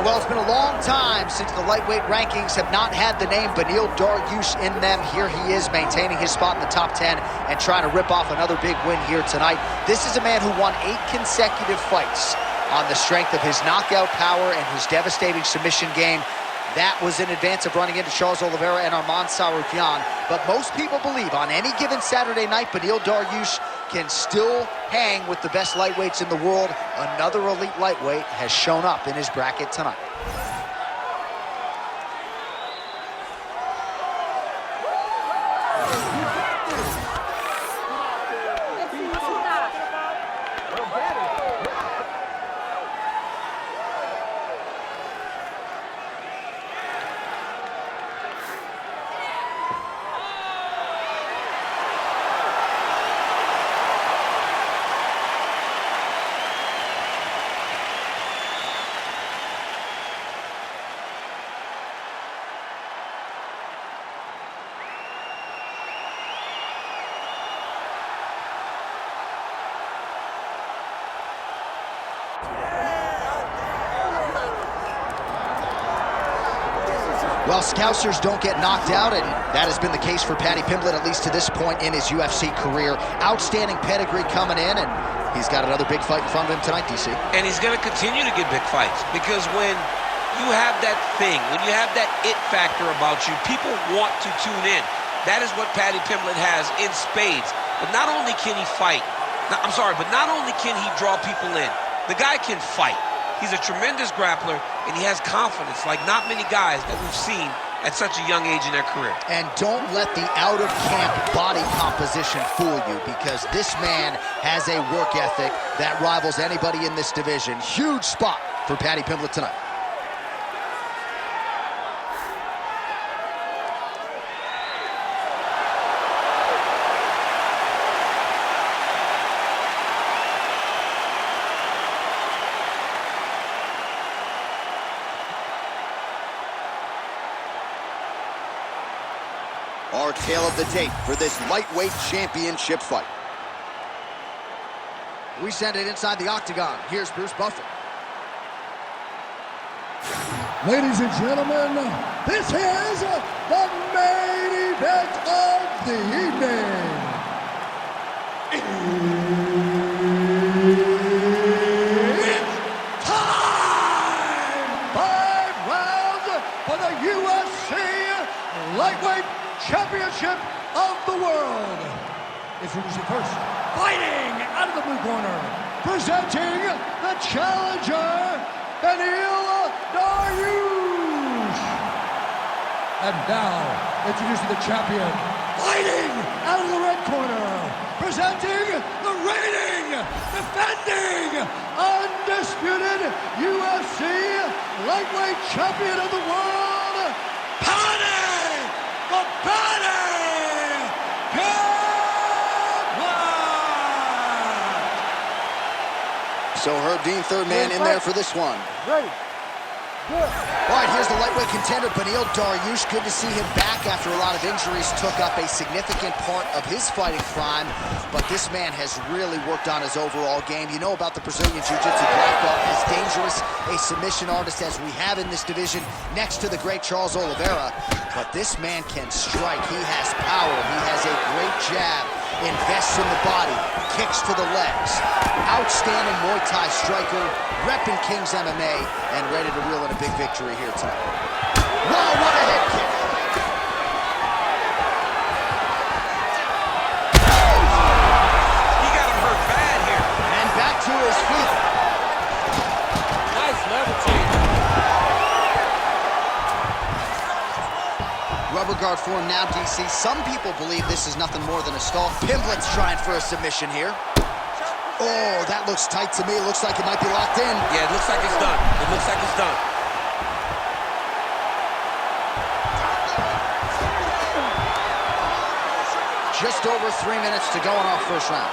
Well, it's been a long time since the lightweight rankings have not had the name Beneil Dariush in them. Here he is maintaining his spot in the top 10 and trying to rip off another big win here tonight. This is a man who won 8 consecutive fights on the strength of his knockout power and his devastating submission game. That was in advance of running into Charles Oliveira and Arman Tsarukyan. But most people believe on any given Saturday night, Beneil Dariush can still hang with the best lightweights in the world. Another elite lightweight has shown up in his bracket tonight. Well, Scousers don't get knocked out, and that has been the case for Paddy Pimblett, at least to this point in his UFC career. Outstanding pedigree coming in, and he's got another big fight in front of him tonight, DC. And he's going to continue to get big fights, because when you have that thing, when you have that it factor about you, people want to tune in. That is what Paddy Pimblett has in spades. But not only can he fight, but not only can he draw people in, the guy can fight. He's a tremendous grappler, and he has confidence like not many guys that we've seen at such a young age in their career. And don't let the out-of-camp body composition fool you, because this man has a work ethic that rivals anybody in this division. Huge spot for Paddy Pimblett tonight. Our tale of the tape for this lightweight championship fight. We send it inside the octagon. Here's Bruce Buffer. Ladies and gentlemen, this is the main event of the evening. It's time! 5 rounds for the UFC lightweight championship of the world. Introducing first, fighting out of the blue corner, presenting the challenger, Beneil Dariush. And now, introducing the champion, fighting out of the red corner, presenting the reigning, defending, undisputed UFC lightweight champion of the world, Paddy Pimblett! So Herb Dean, third man in there for this one. Ready. Good. All right, here's the lightweight contender, Beneil Dariush. Good to see him back after a lot of injuries took up a significant part of his fighting prime. But this man has really worked on his overall game. You know about the Brazilian Jiu-Jitsu black belt, as dangerous a submission artist as we have in this division, next to the great Charles Oliveira. But this man can strike. He has power. He has a great jab. Invests in the body, kicks to the legs. Outstanding Muay Thai striker, repping King's MMA, and ready to reel in a big victory here tonight. Wow, what a head kick! He got him hurt bad here. And back to his feet. Nice levitate. Rubber guard for him now, DC. Some people believe this is nothing more than a stall. Pimblett's trying for a submission here. Oh, that looks tight to me. It looks like it might be locked in. Yeah, it looks like it's done. It looks like it's done. Just over 3 minutes to go in our first round.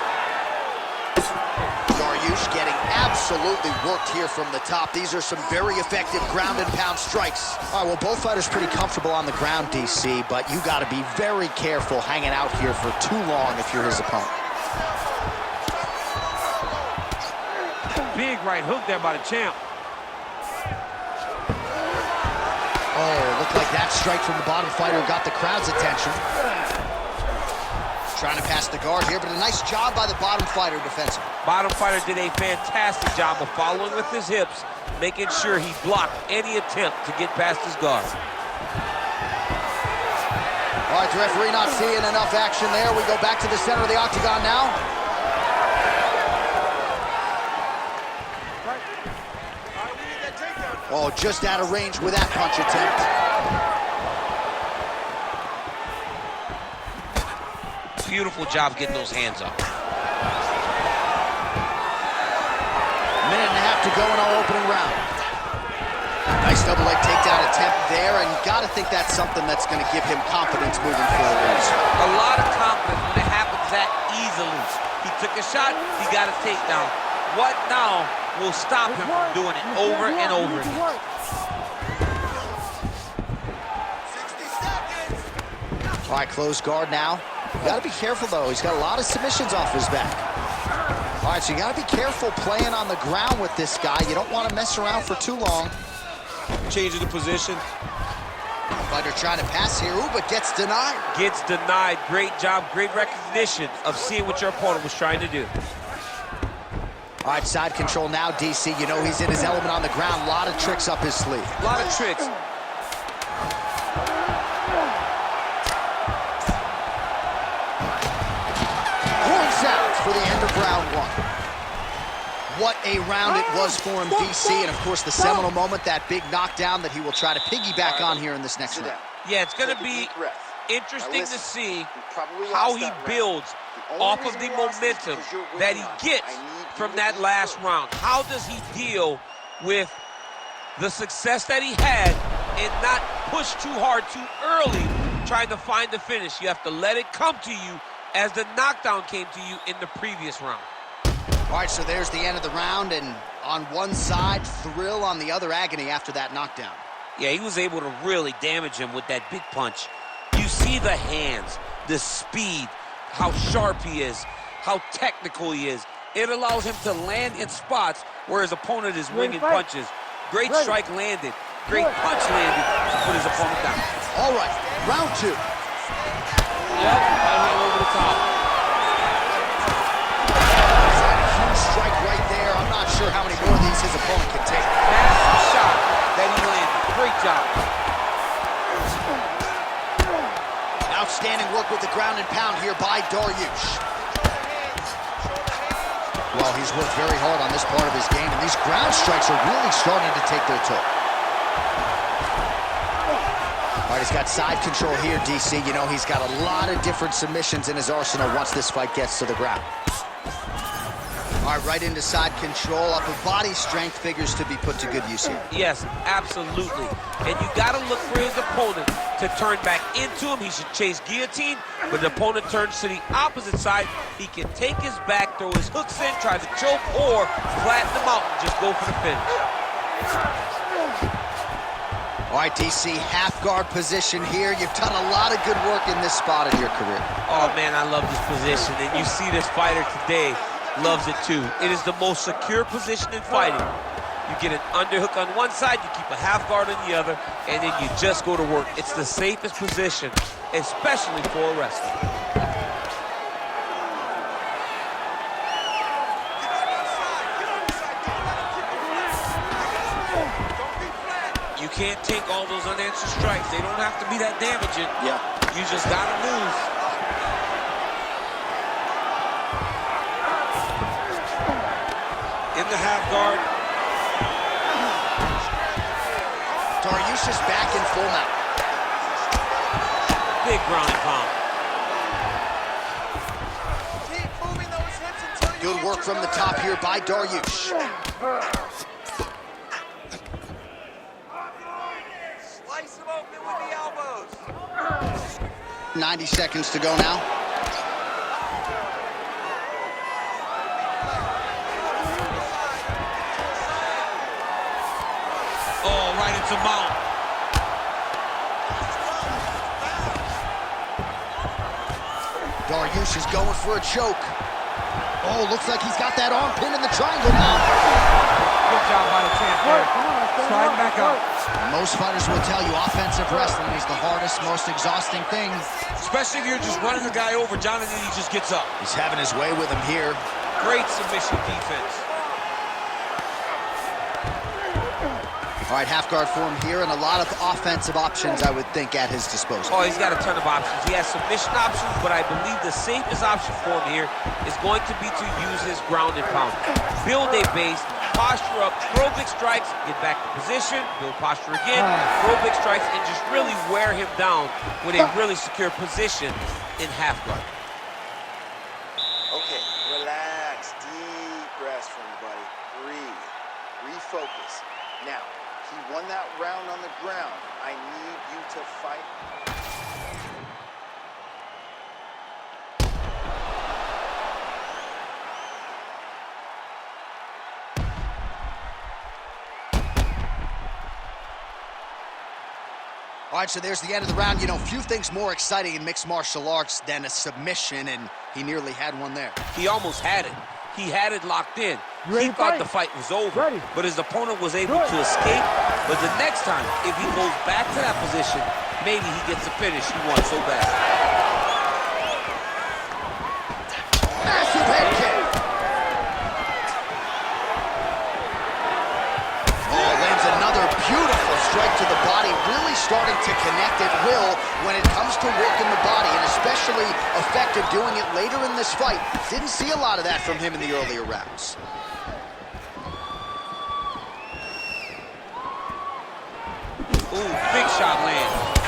Dariush getting absolutely worked here from the top. These are some very effective ground and pound strikes. All right, well, both fighters pretty comfortable on the ground, DC, but you got to be very careful hanging out here for too long if you're his opponent. Big right hook there by the champ. Oh, looked like that strike from the bottom fighter got the crowd's attention. Trying to pass the guard here, but a nice job by the bottom fighter defensively. Bottom fighter did a fantastic job of following with his hips, making sure he blocked any attempt to get past his guard. All right, the referee not seeing enough action there. We go back to the center of the octagon now. Oh, just out of range with that punch attempt. Beautiful job getting those hands up. Minute and a half to go in our opening round. Nice double leg takedown attempt there, and you gotta think that's something that's gonna give him confidence moving forward. A lot of confidence when it happens that easily. He took a shot, he got a takedown. What now will stop him from doing it over and over again? 60 seconds. All right, close guard now. You gotta be careful, though. He's got a lot of submissions off his back. All right, so you gotta be careful playing on the ground with this guy. You don't want to mess around for too long. Changing the position. Fighter trying to pass here, ooh, but gets denied. Gets denied. Great job, great recognition of seeing what your opponent was trying to do. All right, side control now, DC. You know he's in his element on the ground. A lot of tricks up his sleeve. A lot of tricks. Horn sounds for the end of round one. What a round it was for him, DC, and of course the seminal moment, that big knockdown that he will try to piggyback on here in this next round. Yeah, it's going to be interesting to see how he builds off of the momentum that he gets from that last round. How does he deal with the success that he had and not push too hard too early trying to find the finish? You have to let it come to you as the knockdown came to you in the previous round. All right, so there's the end of the round, and on one side, thrill, on the other, agony after that knockdown. Yeah, he was able to really damage him with that big punch. You see the hands, the speed, how sharp he is, how technical he is. It allows him to land in spots where his opponent is winging punches. Great strike landed, great punch landed to put his opponent down. All right, round two. Yep, right hand over the top. Huge strike right there. I'm not sure how many more of these his opponent can take. Massive shot that he landed. Great job. Outstanding work with the ground and pound here by Dariush. Well, he's worked very hard on this part of his game, and these ground strikes are really starting to take their toll. All right, he's got side control here, DC. You know, he's got a lot of different submissions in his arsenal once this fight gets to the ground. All right, right into side control. Upper body strength figures to be put to good use here. Yes, absolutely. And you got to look for his opponent to turn back into him. He should chase guillotine. When the opponent turns to the opposite side, he can take his back, throw his hooks in, try to choke, or flatten him out and just go for the finish. All right, DC, half guard position here. You've done a lot of good work in this spot in your career. Oh, man, I love this position. And you see this fighter today loves it too. It is the most secure position in fighting. You get an underhook on one side, you keep a half guard on the other, and then you just go to work. It's the safest position, especially for a wrestler. You can't take all those unanswered strikes. They don't have to be that damaging. Yeah. You just gotta move. In the half guard. Dariush is back in full mount. Big ground and pound. Keep moving those hips until you Good work from the top here by Dariush. slice them open with the elbows. 90 seconds to go now. Oh, right into mount. Dariush is going for a choke. Oh, looks like he's got that arm pin in the triangle now. Good job by the champ there. sliding back out. Most fighters will tell you offensive wrestling is the hardest, most exhausting thing. Especially if you're just running the guy over. Jonathan, he just gets up. He's having his way with him here. Great submission defense. All right, half guard form here, and a lot of offensive options, I would think, at his disposal. Oh, he's got a ton of options. He has submission options, but I believe the safest option for him here is going to be to use his ground and pound. Build a base, posture up, throw big strikes, get back to position, build posture again, throw big strikes, and just really wear him down with a really secure position in half guard. Okay, relax. Deep breaths from you, buddy. Breathe. Refocus. Now, he won that round on the ground. I need you to fight. All right, so there's the end of the round. You know, few things more exciting in mixed martial arts than a submission, and he nearly had one there. He almost had it. He had it locked in. He thought the fight was over, but his opponent was able to escape. But the next time, if he goes back to that position, maybe he gets the finish he wants so bad. Massive head kick. Oh, lands another beautiful strike to the body, really starting to connect at will when it comes to working the body, and especially effective doing it later in this fight. Didn't see a lot of that from him in the earlier rounds. Ooh, big shot lands.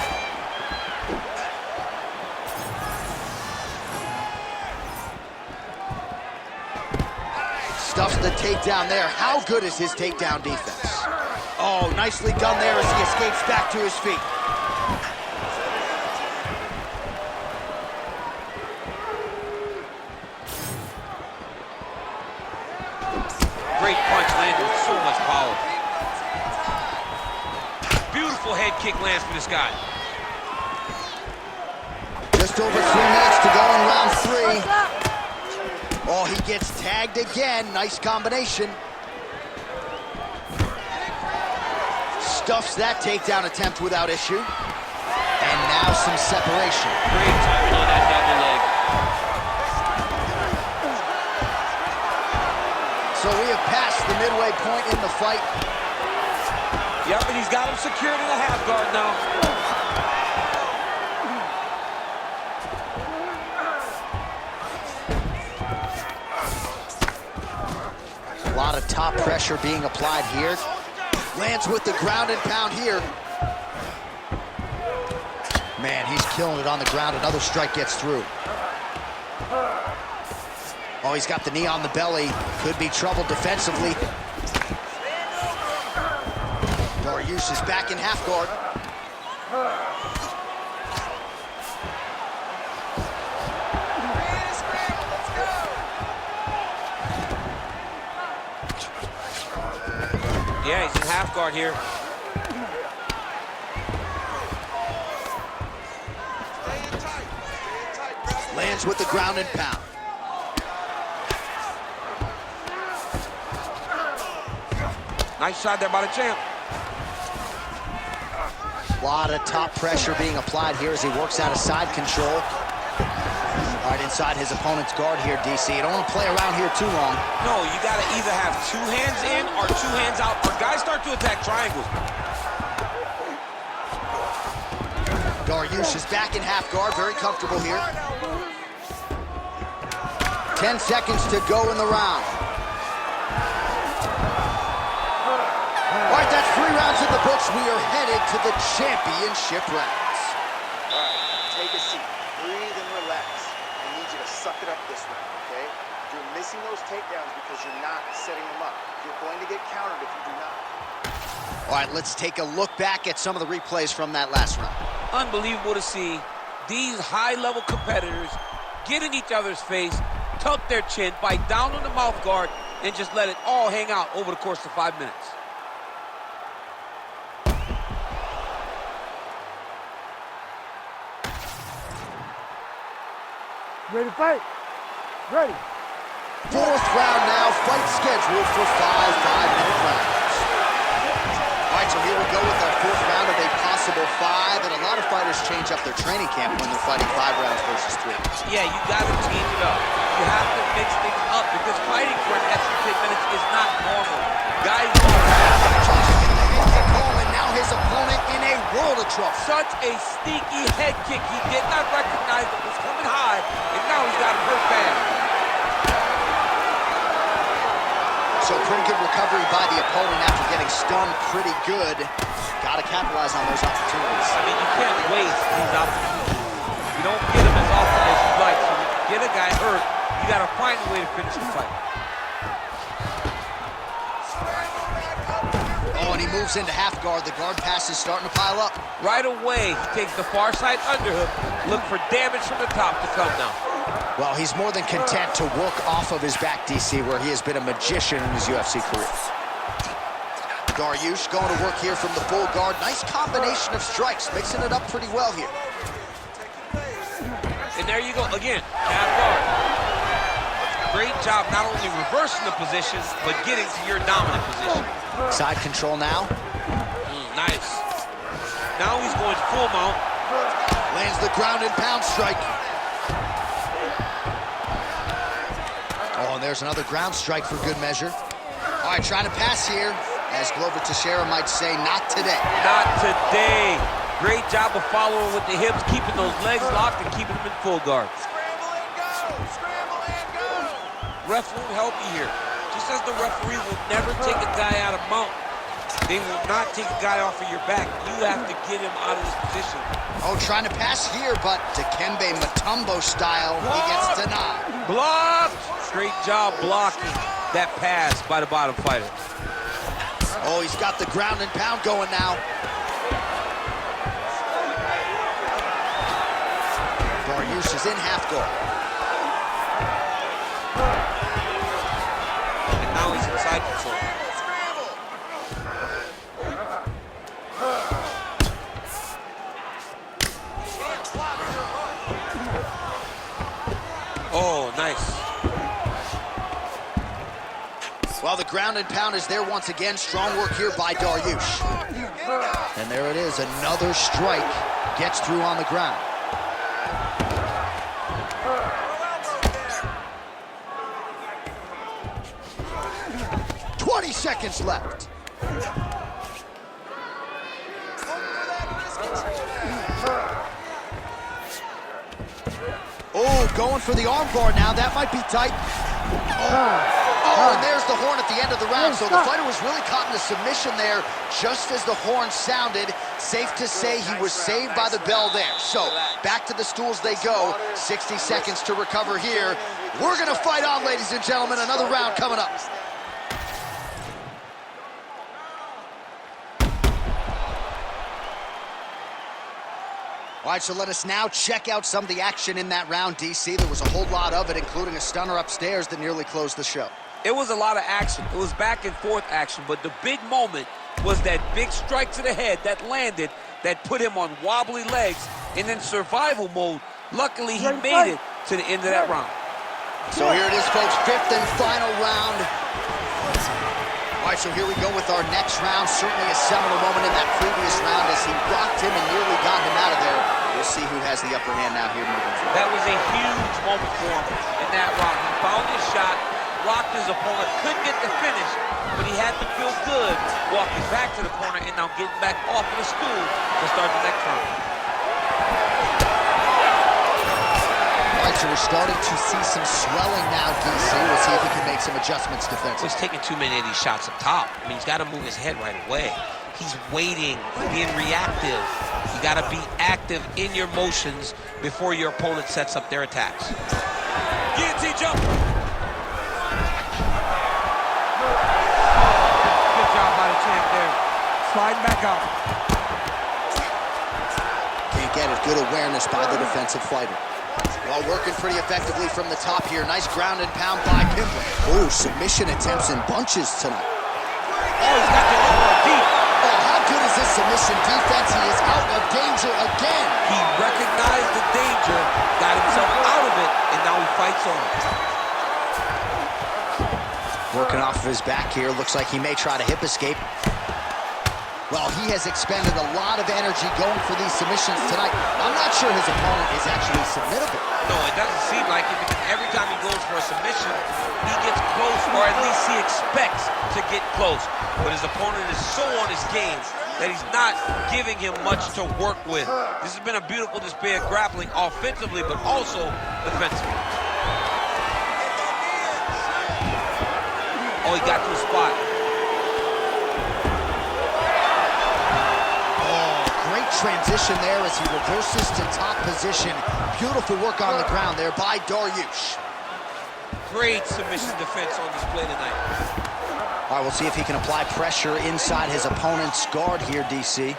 Stuffs the takedown there. How good is his takedown defense? Oh, nicely done there as he escapes back to his feet. Great punch landed with so much power. Beautiful head kick lands for this guy. Just over 3 minutes to go in round 3. Oh, he gets tagged again. Nice combination. Stuffs that takedown attempt without issue. And now some separation. Great timing on that double leg. So we have passed the midway point in the fight. Yep, and he's got him secured in the half guard now. A lot of top pressure being applied here. Lands with the ground and pound here. Man, he's killing it on the ground. Another strike gets through. Oh, he's got the knee on the belly. Could be trouble defensively. Dariush is back in half guard. Yeah, he's in half guard here. Lands with the ground and pound. Nice shot there by the champ. A lot of top pressure being applied here as he works out of side control. Right inside his opponent's guard here, DC. You don't want to play around here too long. No, you got to either have 2 hands in or 2 hands out, or guys start to attack triangles. Dariush is back in half guard, very comfortable here. 10 seconds to go in the round. All right, that's 3 rounds in the books. We are headed to the championship rounds. All right, take a seat. Breathe and relax. I need you to suck it up this round, okay? You're missing those takedowns because you're not setting them up. You're going to get countered if you do not. All right, let's take a look back at some of the replays from that last round. Unbelievable to see these high-level competitors get in each other's face, tuck their chin, bite down on the mouth guard, and just let it all hang out over the course of 5 minutes. Ready to fight? Ready. 4th round now, fight scheduled for 5 5-minute rounds. All right, so here we go with our 4th round of a possible 5, and a lot of fighters change up their training camp when they're fighting 5 rounds versus 3. Yeah, you got to change it up. You have to mix things up because fighting for an extra 10 minutes is not normal. Guys and now his opponent in a world of trouble. Such a sneaky head kick. He did not recognize it was coming high, and now he's got him hurt bad. So pretty good recovery by the opponent after getting stunned pretty good. Got to capitalize on those opportunities. I mean, you can't waste these opportunities. You don't get them as often as you'd like. So when you get a guy hurt, you got to find a way to finish the fight. Oh, and he moves into half guard. The guard pass is starting to pile up. Right away, he takes the far side underhook. Look for damage from the top to come now. Well, he's more than content to work off of his back, DC, where he has been a magician in his UFC career. Dariush going to work here from the full guard. Nice combination of strikes, mixing it up pretty well here. And there you go, again, half guard. Great job not only reversing the position, but getting to your dominant position. Side control now. Nice. Now he's going full mount. Lands the ground and pound strike. Oh, and there's another ground strike for good measure. All right, trying to pass here. As Glover Teixeira might say, not today. Not today. Great job of following with the hips, keeping those legs locked and keeping them in full guard. Scramble and go! Scramble and go! Ref won't help you here. Just as the referee will never take a guy out of mount, they will not take a guy off of your back. You have to get him out of this position. Oh, trying to pass here, but Dikembe Mutombo style, he gets denied. Blocked! Great job blocking that pass by the bottom fighter. Oh, he's got the ground and pound going now. Dariush is in half guard. And now he's in side control. Oh, nice. Well, the ground and pound is there once again. Strong work here by Dariush. And there it is, another strike gets through on the ground. Seconds left. Oh, going for the armbar now. That might be tight. Oh, and there's the horn at the end of the round. So the fighter was really caught in a submission there just as the horn sounded. Safe to say he was saved by the bell there. So back to the stools they go. 60 seconds to recover here. We're going to fight on, ladies and gentlemen. Another round coming up. All right, so let us now check out some of the action in that round, DC. There was a whole lot of it, including a stunner upstairs that nearly closed the show. It was a lot of action. It was back and forth action, but the big moment was that big strike to the head that landed, that put him on wobbly legs, and in survival mode, luckily he made it to the end of that round. So here it is, folks, 5th and final round. All right, so here we go with our next round. Certainly a seminal moment in that previous round as he rocked him and nearly got him out of there. We'll see who has the upper hand now here moving forward. That was a huge moment for him in that round. He found his shot, rocked his opponent, couldn't get the finish, but he had to feel good walking back to the corner and now getting back off of the stool to start the next round. All right, so we're starting to see some swelling now, DC. We'll see if he can make some adjustments defensively. He's taking too many of these shots up top. I mean, he's got to move his head right away. He's waiting, being reactive. You got to be active in your motions before your opponent sets up their attacks. Guillotine jump. Good job by the champ there. Sliding back out. Can't get it. Good awareness by the defensive fighter. Well, working pretty effectively from the top here. Nice ground and pound by Pimblett. Oh, submission attempts in bunches tonight. Oh, he's got the elbow deep. Oh, how good is this submission defense? He is out of danger again. He recognized the danger, got himself out of it, and now he fights on. Working off of his back here. Looks like he may try to hip escape. Well, he has expended a lot of energy going for these submissions tonight. I'm not sure his opponent is actually submittable. No, it doesn't seem like it, because every time he goes for a submission, he gets close, or at least he expects to get close. But his opponent is so on his game that he's not giving him much to work with. This has been a beautiful display of grappling offensively, but also defensively. Oh, he got to the spot. Transition there as he reverses to top position. Beautiful work on the ground there by Dariush. Great submission defense on display tonight. All right, we'll see if he can apply pressure inside his opponent's guard here, DC.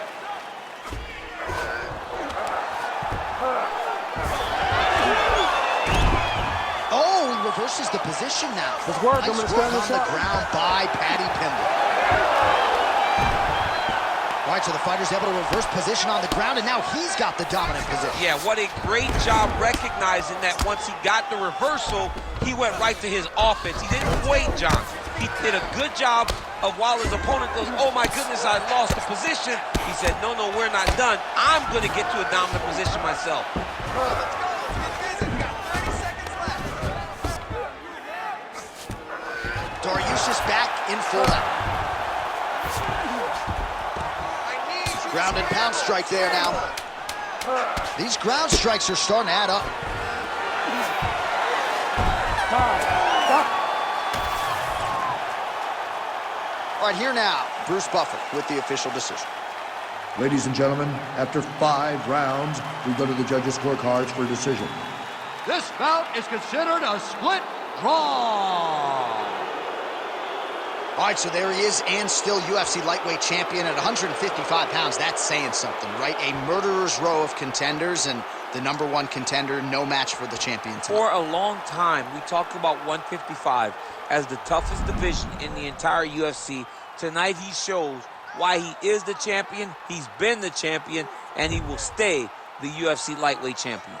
Oh, he reverses the position now. Let's work. Nice work on the ground by Paddy Pimblett. All right, so the fighter's able to reverse position on the ground, and now he's got the dominant position. Yeah, what a great job recognizing that once he got the reversal, he went right to his offense. He didn't wait, John. He did a good job of, while his opponent goes, oh my goodness, I lost the position. He said, no, no, we're not done. I'm going to get to a dominant position myself. Dariush is back in full out. Ground and pound strike there now. These ground strikes are starting to add up. All right, here now, Bruce Buffer with the official decision. Ladies and gentlemen, after 5 rounds, we go to the judges' scorecards for a decision. This bout is considered a split draw. All right, so there he is, and still UFC lightweight champion at 155 pounds. That's saying something, right? A murderer's row of contenders, and the #1 contender, no match for the champion tonight. For a long time, we talked about 155 as the toughest division in the entire UFC. Tonight, he shows why he is the champion, he's been the champion, and he will stay the UFC lightweight champion.